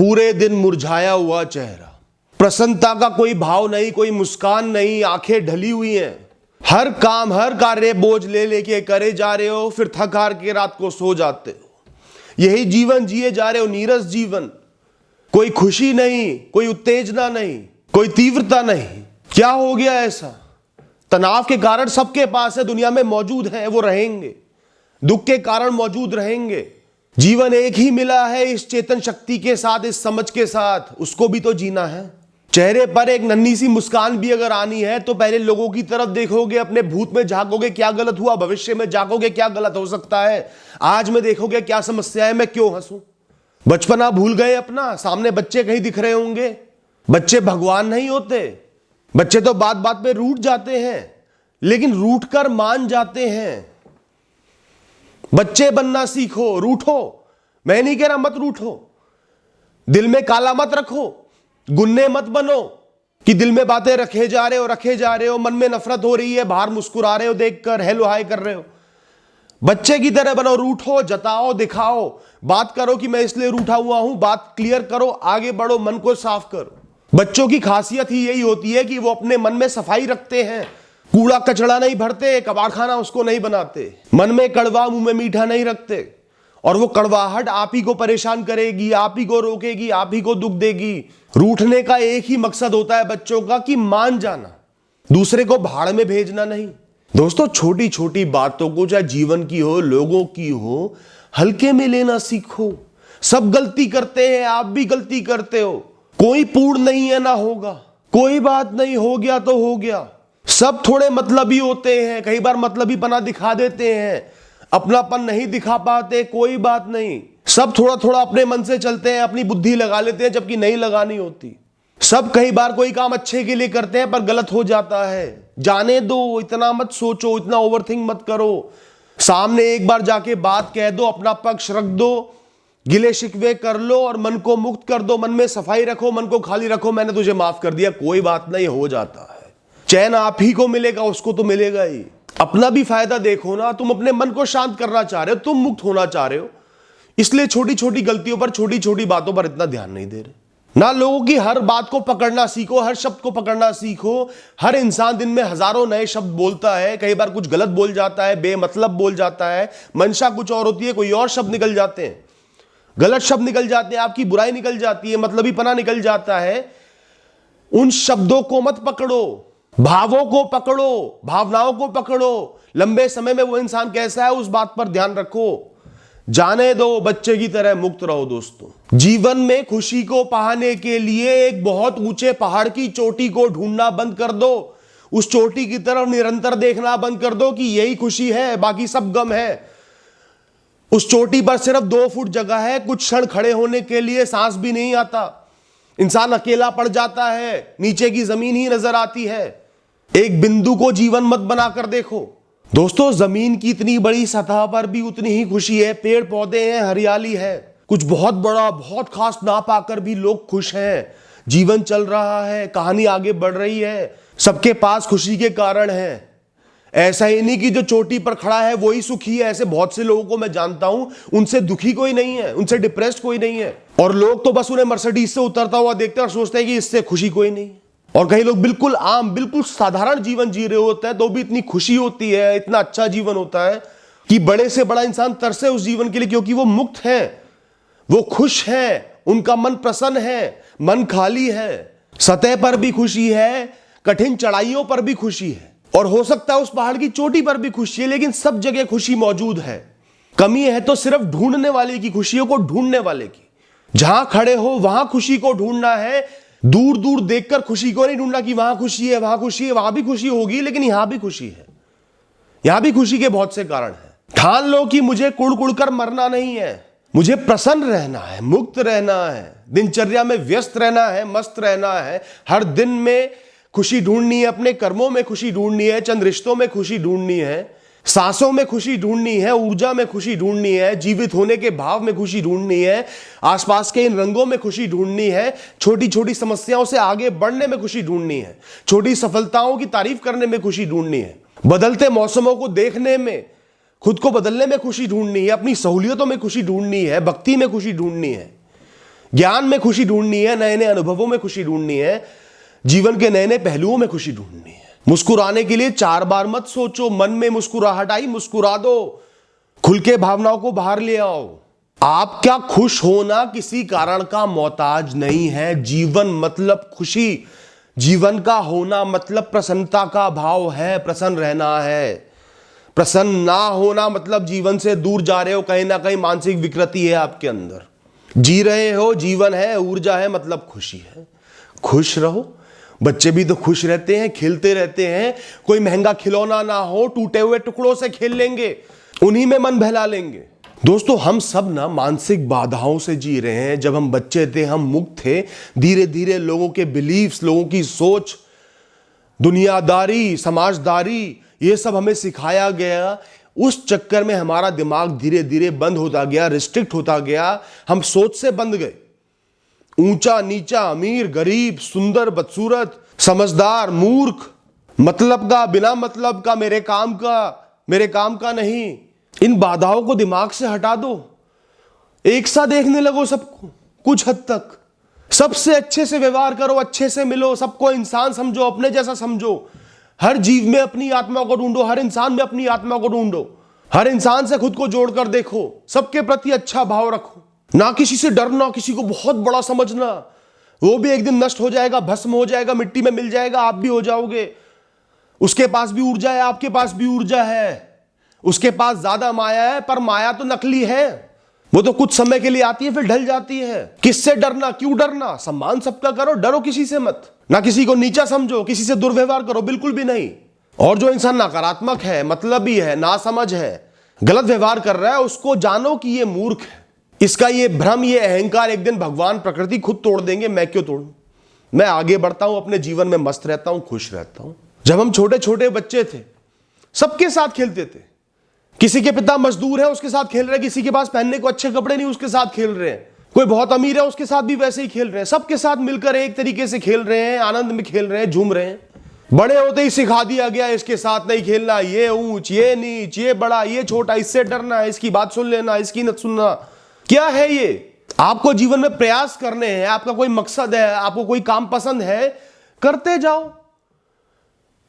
पूरे दिन मुरझाया हुआ चेहरा, प्रसन्नता का कोई भाव नहीं, कोई मुस्कान नहीं, आंखें ढली हुई हैं। हर काम हर कार्य बोझ ले लेके करे जा रहे हो, फिर थक हार के रात को सो जाते हो। यही जीवन जिए जा रहे हो, नीरस जीवन। कोई खुशी नहीं, कोई उत्तेजना नहीं, कोई तीव्रता नहीं। क्या हो गया ऐसा? तनाव के कारण सबके पास है, दुनिया में मौजूद है, वो रहेंगे। दुख के कारण मौजूद रहेंगे। जीवन एक ही मिला है, इस चेतन शक्ति के साथ, इस समझ के साथ, उसको भी तो जीना है। चेहरे पर एक नन्ही सी मुस्कान भी अगर आनी है तो पहले लोगों की तरफ देखोगे, अपने भूत में झांकोगे क्या गलत हुआ, भविष्य में झांकोगे क्या गलत हो सकता है, आज में देखोगे क्या समस्या है, मैं क्यों हंसूं। बचपना भूल गए अपना। सामने बच्चे कहीं दिख रहे होंगे। बच्चे भगवान नहीं होते। बच्चे तो बात बात पे रूठ जाते हैं, लेकिन रूठ कर मान जाते हैं। बच्चे बनना सीखो, रूठो। मैं नहीं कह रहा मत रूठो, दिल में काला मत रखो, गुन्ने मत बनो कि दिल में बातें रखे जा रहे हो, मन में नफरत हो रही है, बाहर मुस्कुरा रहे हो, देखकर हेलो हाय कर रहे हो। बच्चे की तरह बनो, रूठो, जताओ, दिखाओ, बात करो कि मैं इसलिए रूठा हुआ हूं, बात क्लियर करो, आगे बढ़ो, मन को साफ करो। बच्चों की खासियत ही यही होती है कि वो अपने मन में सफाई रखते हैं, कूड़ा कचड़ा नहीं भरते, कबाड़खाना उसको नहीं बनाते, मन में कड़वा मुंह में मीठा नहीं रखते। और वो कड़वाहट आप ही को परेशान करेगी, आप ही को रोकेगी, आप ही को दुख देगी। रूठने का एक ही मकसद होता है बच्चों का कि मान जाना, दूसरे को भाड़ में भेजना नहीं। दोस्तों, छोटी छोटी बातों को, चाहे जीवन की हो, लोगों की हो, हल्के में लेना सीखो। सब गलती करते हैं, आप भी गलती करते हो, कोई पूर्ण नहीं है ना होगा। कोई बात नहीं, हो गया तो हो गया। सब थोड़े मतलबी होते हैं, कई बार मतलबीपना दिखा देते हैं, अपनापन नहीं दिखा पाते, कोई बात नहीं। सब थोड़ा थोड़ा अपने मन से चलते हैं, अपनी बुद्धि लगा लेते हैं जबकि नहीं लगानी होती। सब कई बार कोई काम अच्छे के लिए करते हैं पर गलत हो जाता है। जाने दो, इतना मत सोचो, इतना ओवरथिंक मत करो। सामने एक बार जाके बात कह दो, अपना पक्ष रख दो, गिले शिकवे कर लो और मन को मुक्त कर दो। मन में सफाई रखो, मन को खाली रखो, मैंने तुझे माफ कर दिया, कोई बात नहीं, हो जाता है। चैन आप ही को मिलेगा, उसको तो मिलेगा ही। अपना भी फायदा देखो ना, तुम अपने मन को शांत करना चाह रहे हो, तुम मुक्त होना चाह रहे हो, इसलिए छोटी छोटी गलतियों पर, छोटी छोटी बातों पर इतना ध्यान नहीं दे रहे ना। लोगों की हर बात को पकड़ना सीखो, हर शब्द को पकड़ना सीखो। हर इंसान दिन में हजारों नए शब्द बोलता है, कई बार कुछ गलत बोल जाता है, बेमतलब बोल जाता है, मंशा कुछ और होती है, कोई और शब्द निकल जाते हैं, गलत शब्द निकल जाते हैं, आपकी बुराई निकल जाती है, मतलबीपना निकल जाता है। उन शब्दों को मत पकड़ो, भावों को पकड़ो, भावनाओं को पकड़ो। लंबे समय में वो इंसान कैसा है उस बात पर ध्यान रखो। जाने दो, बच्चे की तरह मुक्त रहो। दोस्तों, जीवन में खुशी को पाने के लिए एक बहुत ऊंचे पहाड़ की चोटी को ढूंढना बंद कर दो। उस चोटी की तरफ निरंतर देखना बंद कर दो कि यही खुशी है, बाकी सब गम है। उस चोटी पर सिर्फ 2 फुट जगह है, कुछ क्षण खड़े होने के लिए सांस भी नहीं आता, इंसान अकेला पड़ जाता है, नीचे की जमीन ही नजर आती है। एक बिंदु को जीवन मत बनाकर देखो। दोस्तों, जमीन की इतनी बड़ी सतह पर भी उतनी ही खुशी है, पेड़ पौधे हैं, हरियाली है। कुछ बहुत बड़ा, बहुत खास ना पाकर भी लोग खुश हैं। जीवन चल रहा है, कहानी आगे बढ़ रही है, सबके पास खुशी के कारण है। ऐसा ही नहीं कि जो चोटी पर खड़ा है वही सुखी है। ऐसे बहुत से लोगों को मैं जानता हूं, उनसे दुखी कोई नहीं है, उनसे डिप्रेस्ड कोई नहीं है। और लोग तो बस उन्हें मर्सिडीज से उतरता हुआ देखते हैं और सोचते हैं कि इससे खुशी कोई नहीं। और कई लोग बिल्कुल आम, बिल्कुल साधारण जीवन जी रहे होते हैं तो भी इतनी खुशी होती है, इतना अच्छा जीवन होता है कि बड़े से बड़ा इंसान तरसे उस जीवन के लिए, क्योंकि वो मुक्त है, वो खुश है, उनका मन प्रसन्न है, मन खाली है। सतह पर भी खुशी है, कठिन चढ़ाइयों पर भी खुशी है, और हो सकता है उस पहाड़ की चोटी पर भी खुशी है, लेकिन सब जगह खुशी मौजूद है। कमी है तो सिर्फ ढूंढने वाले की, खुशियों को ढूंढने वाले की। जहां खड़े हो वहां खुशी को ढूंढना है, दूर दूर देखकर खुशी को नहीं ढूंढना कि वहां खुशी है, वहां खुशी है, वहां भी खुशी होगी, लेकिन यहां भी खुशी है। यहां भी खुशी के बहुत से कारण हैं। ठान लो कि मुझे कुड़ कुड़ कर मरना नहीं है, मुझे प्रसन्न रहना है, मुक्त रहना है, दिनचर्या में व्यस्त रहना है, मस्त रहना है। हर दिन में खुशी ढूंढनी है, अपने कर्मों में खुशी ढूंढनी है, चंद रिश्तों में खुशी ढूंढनी है, सांसों में खुशी ढूंढनी है, ऊर्जा में खुशी ढूंढनी है, जीवित होने के भाव में खुशी ढूंढनी है, आसपास के इन रंगों में खुशी ढूंढनी है, छोटी छोटी समस्याओं से आगे बढ़ने में खुशी ढूंढनी है, छोटी सफलताओं की तारीफ करने में खुशी ढूंढनी है, बदलते मौसमों को देखने में, खुद को बदलने में खुशी ढूंढनी है, अपनी सहूलियतों में खुशी ढूंढनी है, भक्ति में खुशी ढूंढनी है। ज्ञान में खुशी ढूंढनी है, नए नए अनुभवों में खुशी ढूंढनी है, जीवन के नए नए पहलुओं में खुशी ढूंढनी है। मुस्कुराने के लिए 4 बार मत सोचो, मन में मुस्कुराहट आई, मुस्कुरा दो, खुल के भावनाओं को बाहर ले आओ। आपका खुश होना किसी कारण का मोहताज नहीं है। जीवन मतलब खुशी, जीवन का होना मतलब प्रसन्नता का भाव है, प्रसन्न रहना है। प्रसन्न ना होना मतलब जीवन से दूर जा रहे हो, कहीं ना कहीं मानसिक विकृति है आपके अंदर। जी रहे हो, जीवन है, ऊर्जा है, मतलब खुशी है। खुश रहो। बच्चे भी तो खुश रहते हैं, खेलते रहते हैं। कोई महंगा खिलौना ना हो, टूटे हुए टुकड़ों से खेल लेंगे, उन्हीं में मन बहला लेंगे। दोस्तों, हम सब ना मानसिक बाधाओं से जी रहे हैं। जब हम बच्चे थे, हम मुक्त थे। धीरे धीरे लोगों के बिलीफ्स, लोगों की सोच, दुनियादारी, समाजदारी, ये सब हमें सिखाया गया। उस चक्कर में हमारा दिमाग धीरे धीरे बंद होता गया, रिस्ट्रिक्ट होता गया। हम सोच से बंद गए। ऊंचा नीचा, अमीर गरीब, सुंदर बदसूरत, समझदार मूर्ख, मतलब का बिना मतलब का, मेरे काम का नहीं। इन बाधाओं को दिमाग से हटा दो। एक सा देखने लगो सबको, कुछ हद तक सबसे अच्छे से व्यवहार करो, अच्छे से मिलो, सबको इंसान समझो, अपने जैसा समझो। हर जीव में अपनी आत्मा को ढूंढो, हर इंसान में अपनी आत्मा को ढूंढो। हर इंसान से खुद को जोड़कर देखो, सबके प्रति अच्छा भाव रखो। ना किसी से डरना, किसी को बहुत बड़ा समझना, वो भी एक दिन नष्ट हो जाएगा, भस्म हो जाएगा, मिट्टी में मिल जाएगा, आप भी हो जाओगे। उसके पास भी ऊर्जा है, आपके पास भी ऊर्जा है। उसके पास ज्यादा माया है, पर माया तो नकली है, वो तो कुछ समय के लिए आती है फिर ढल जाती है। किससे डरना, क्यों डरना? सम्मान सबका करो, डरो किसी से मत। ना किसी को नीचा समझो, किसी से दुर्व्यवहार करो, बिल्कुल भी नहीं। और जो इंसान नकारात्मक है, मतलबी है, नासमझ है, गलत व्यवहार कर रहा है, उसको जानो कि ये मूर्ख है। इसका ये भ्रम, ये अहंकार एक दिन भगवान प्रकृति खुद तोड़ देंगे। मैं क्यों तोड़ूं? मैं आगे बढ़ता हूं, अपने जीवन में मस्त रहता हूं, खुश रहता हूं। जब हम छोटे छोटे बच्चे थे, सबके साथ खेलते थे। किसी के पिता मजदूर है, उसके साथ खेल रहे हैं। किसी के पास पहनने को अच्छे कपड़े नहीं, उसके साथ खेल रहे हैं। कोई बहुत अमीर है, उसके साथ भी वैसे ही खेल रहे हैं। सबके साथ मिलकर एक तरीके से खेल रहे हैं, आनंद में खेल रहे हैं, झूम रहे हैं। बड़े होते ही सिखा दिया गया, इसके साथ नहीं खेलना, ये ऊंच, ये नीच, ये बड़ा, ये छोटा, इससे डरना है, इसकी बात सुन लेना, इसकी न सुनना। क्या है ये? आपको जीवन में प्रयास करने हैं, आपका कोई मकसद है, आपको कोई काम पसंद है, करते जाओ।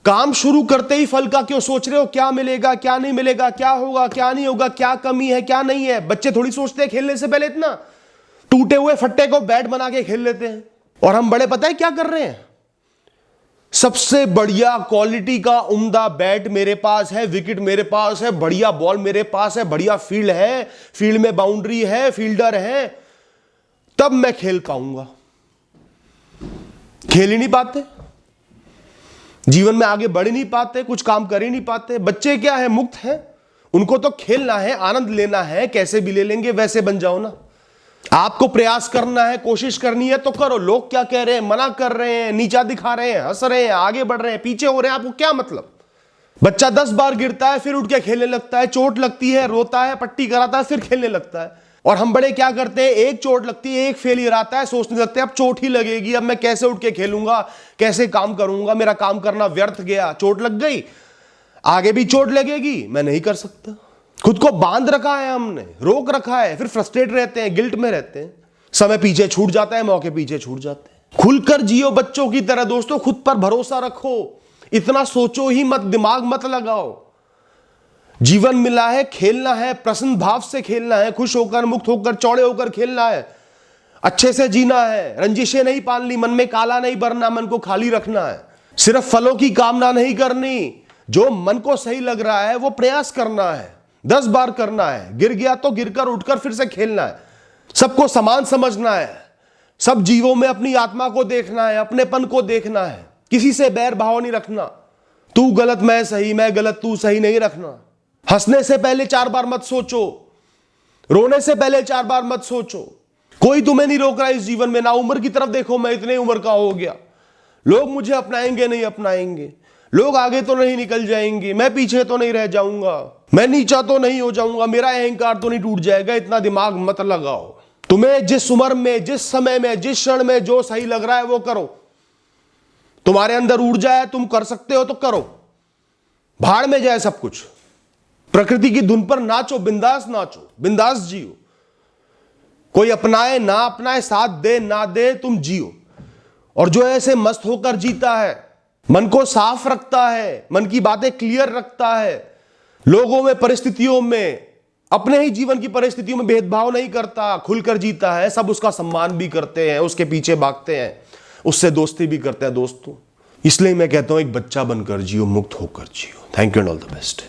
काम शुरू करते ही फल का क्यों सोच रहे हो? क्या मिलेगा, क्या नहीं मिलेगा, क्या होगा, क्या नहीं होगा, क्या कमी है, क्या नहीं है? बच्चे थोड़ी सोचते हैं खेलने से पहले इतना। टूटे हुए फट्टे को बैट बना के खेल लेते हैं। और हम बड़े पता है क्या कर रहे हैं? सबसे बढ़िया क्वालिटी का उम्दा बैट मेरे पास है, विकेट मेरे पास है, बढ़िया बॉल मेरे पास है, बढ़िया फील्ड है, फील्ड में बाउंड्री है, फील्डर है, तब मैं खेल पाऊंगा। खेल ही नहीं पाते, जीवन में आगे बढ़ ही नहीं पाते, कुछ काम कर ही नहीं पाते। बच्चे क्या है? मुक्त है, उनको तो खेलना है, आनंद लेना है, कैसे भी ले लेंगे, वैसे बन जाओ ना। आपको प्रयास करना है, कोशिश करनी है तो करो। लोग क्या कह रहे हैं, मना कर रहे हैं, नीचा दिखा रहे हैं, हंस रहे हैं, आगे बढ़ रहे हैं, पीछे हो रहे हैं, आपको क्या मतलब? बच्चा 10 बार गिरता है, फिर उठ के खेलने लगता है, चोट लगती है, रोता है, पट्टी कराता है, फिर खेलने लगता है। और हम बड़े क्या करते हैं? एक चोट लगती है, एक फेलियर आता है, सोचने लगते हैं अब चोट ही लगेगी, अब मैं कैसे उठ के खेलूंगा, कैसे काम करूंगा, मेरा काम करना व्यर्थ गया, चोट लग गई, आगे भी चोट लगेगी, मैं नहीं कर सकता। खुद को बांध रखा है हमने, रोक रखा है, फिर फ्रस्ट्रेट रहते हैं, गिल्ट में रहते हैं। समय पीछे छूट जाता है, मौके पीछे छूट जाते हैं। खुलकर जियो बच्चों की तरह। दोस्तों, खुद पर भरोसा रखो, इतना सोचो ही मत, दिमाग मत लगाओ। जीवन मिला है, खेलना है, प्रसन्न भाव से खेलना है, खुश होकर, मुक्त होकर, चौड़े होकर खेलना है, अच्छे से जीना है, रंजिशें नहीं पालनी, मन में काला नहीं भरना, मन को खाली रखना है। सिर्फ फलों की कामना नहीं करनी, जो मन को सही लग रहा है वो प्रयास करना है, 10 बार करना है, गिर गया तो गिरकर उठकर फिर से खेलना है। सबको समान समझना है, सब जीवों में अपनी आत्मा को देखना है, अपनेपन को देखना है, किसी से बैर भाव नहीं रखना। तू गलत मैं सही, मैं गलत तू सही नहीं रखना। हंसने से पहले 4 बार मत सोचो, रोने से पहले 4 बार मत सोचो। कोई तुम्हें नहीं रोक रहा इस जीवन में। ना उम्र की तरफ देखो, मैं इतने उम्र का हो गया, लोग मुझे अपनाएंगे नहीं अपनाएंगे, लोग आगे तो नहीं निकल जाएंगे, मैं पीछे तो नहीं रह जाऊंगा, मैं नीचा तो नहीं हो जाऊंगा, मेरा अहंकार तो नहीं टूट जाएगा। इतना दिमाग मत लगाओ। तुम्हें जिस उम्र में, जिस समय में, जिस क्षण में जो सही लग रहा है वो करो। तुम्हारे अंदर ऊर्जा है, तुम कर सकते हो तो करो। भाड़ में जाए सब कुछ, प्रकृति की धुन पर नाचो, बिंदास नाचो, बिंदास जियो। कोई अपनाए ना अपनाए, साथ दे ना दे, तुम जियो। और जो ऐसे मस्त होकर जीता है, मन को साफ रखता है, मन की बातें क्लियर रखता है, लोगों में, परिस्थितियों में, अपने ही जीवन की परिस्थितियों में भेदभाव नहीं करता, खुलकर जीता है, सब उसका सम्मान भी करते हैं, उसके पीछे भागते हैं, उससे दोस्ती भी करते हैं दोस्तों। इसलिए मैं कहता हूं एक बच्चा बनकर जियो, मुक्त होकर जियो। Thank you and all the best.